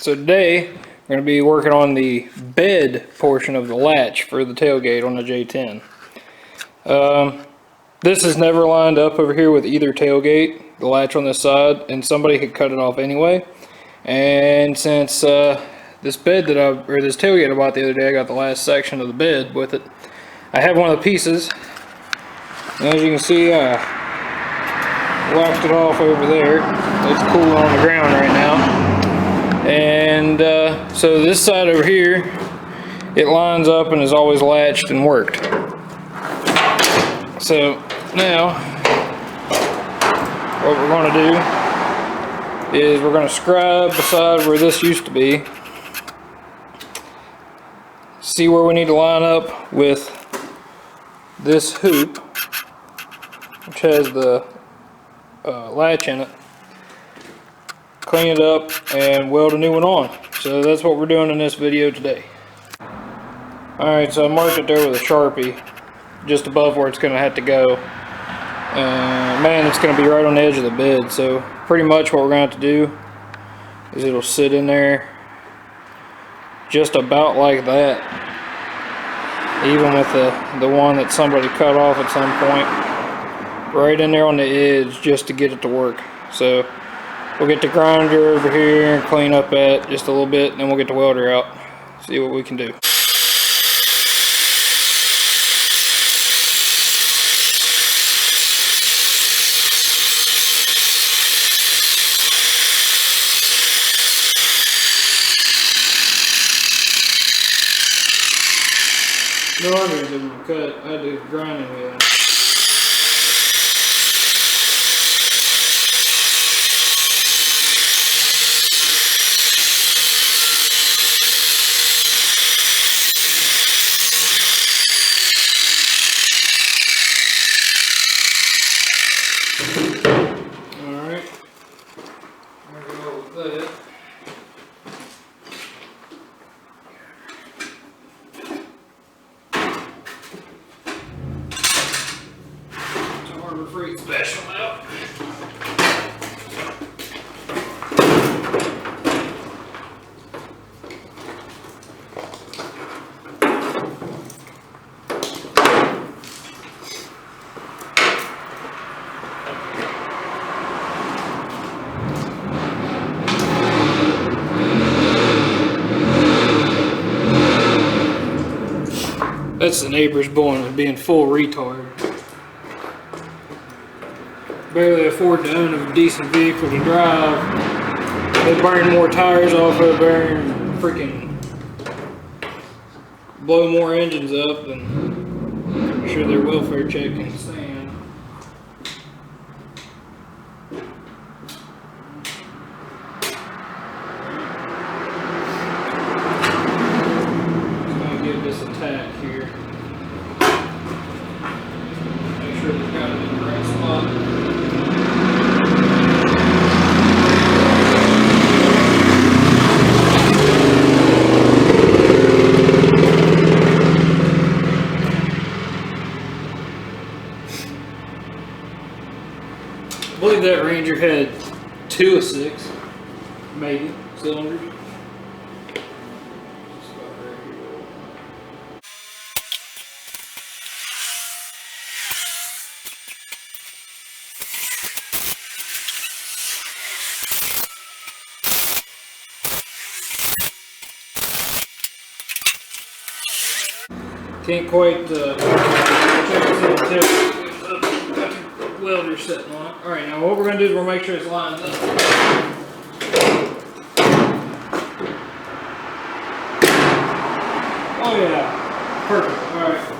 So today we're going to be working on the bed portion of the latch for the tailgate on the J10. This is never lined up over here with either tailgate, the latch on this side, and somebody had cut it off anyway. And since this bed this tailgate I bought the other day, I got the last section of the bed with it. I have one of the pieces, and as you can see, I locked it off over there. It's cooling on the ground right now. And so this side over here, it lines up and is always latched and worked. So now what we're going to do is we're going to scribe beside where this used to be, see where we need to line up with this hoop, which has the latch in it, clean it up and weld a new one on. So that's what we're doing in this video today. Alright, so I marked it there with a Sharpie just above where it's going to have to go. Man, it's going to be right on the edge of the bed, so pretty much what we're going to have to do is it'll sit in there just about like that, even with the one that somebody cut off at some point, right in there on the edge just to get it to work. So we'll get the grinder over here and clean up that just a little bit, and then we'll get the welder out, see what we can do. No wonder it didn't cut. I did grinding with it. Alright, there we go with that. It's a Harbor Freight special now. That's the neighbor's boy being full retard. Barely afford to own a decent vehicle to drive. They burn more tires off of there and freaking blow more engines up than I'm sure their welfare check can stand. This attack here. Make sure they've got it in the right spot. I believe that Ranger had 2 of 6, maybe, cylinders. Can't quite check it until the welder's sitting on it. Alright, now what we're going to do is we'll make sure it's lined up. Oh yeah, perfect. Alright.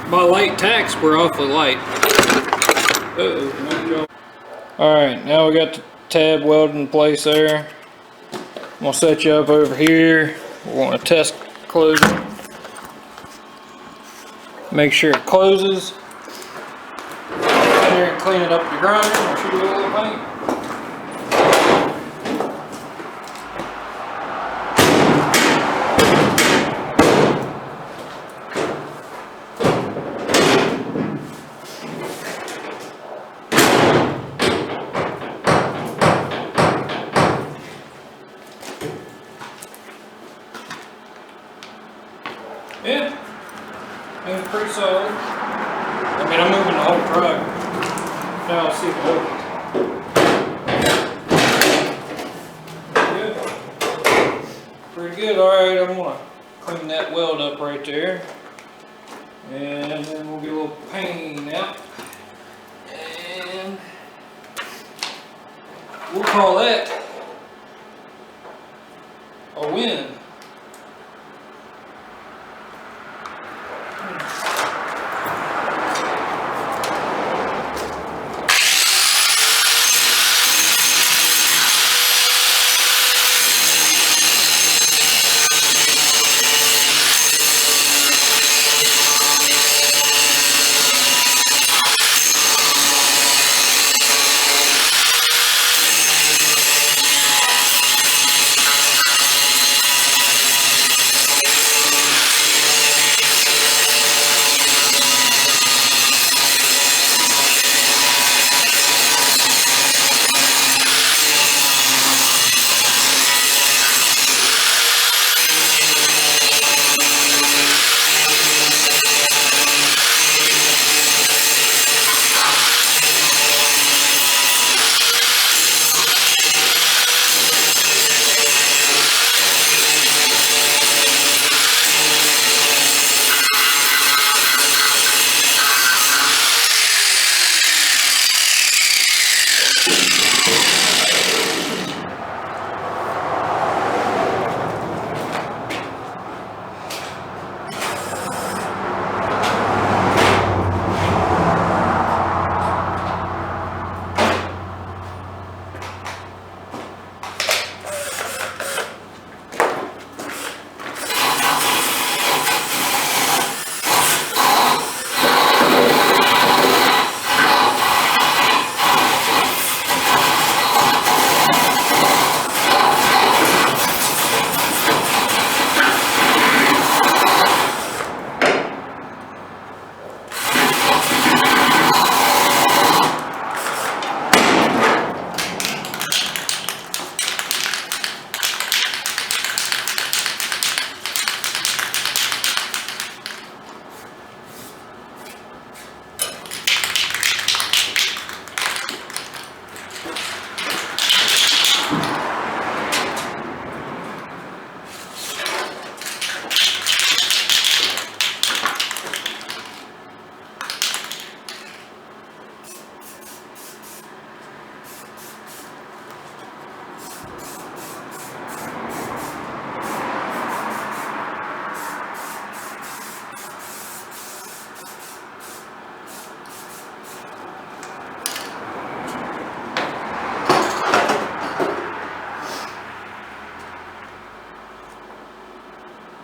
My light tacks were awfully light. Alright, now we got the tab welded in place there. I'm going to set you up over here. We want to test closure. Make sure it closes. Get in there and clean it up with the grinder and shoot a little paint. Yeah, it's pretty solid. I mean, I'm moving the whole truck. Now I'll see if it opens. Good. Pretty good. Alright, I'm gonna clean that weld up right there. And then we'll get a little paint out. And we'll call that a win.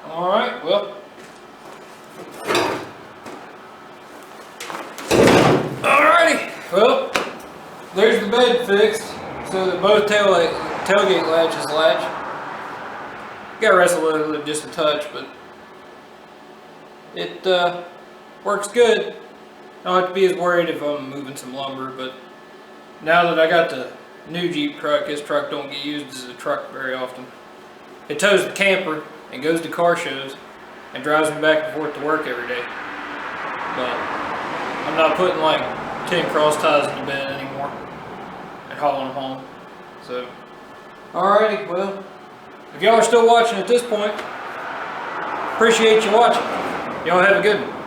Alright, well. Alrighty, well, there's the bed fixed so that both tailgate latches latch. Got wrestled with it just a touch, but it works good. I don't have to be as worried if I'm moving some lumber, but now that I got the new Jeep truck, this truck don't get used as a truck very often. It tows the camper and goes to car shows and drives me back and forth to work every day. But I'm not putting like 10 cross ties in the bed anymore and hauling them home. So, alrighty, well, if y'all are still watching at this point, appreciate you watching. Y'all have a good one.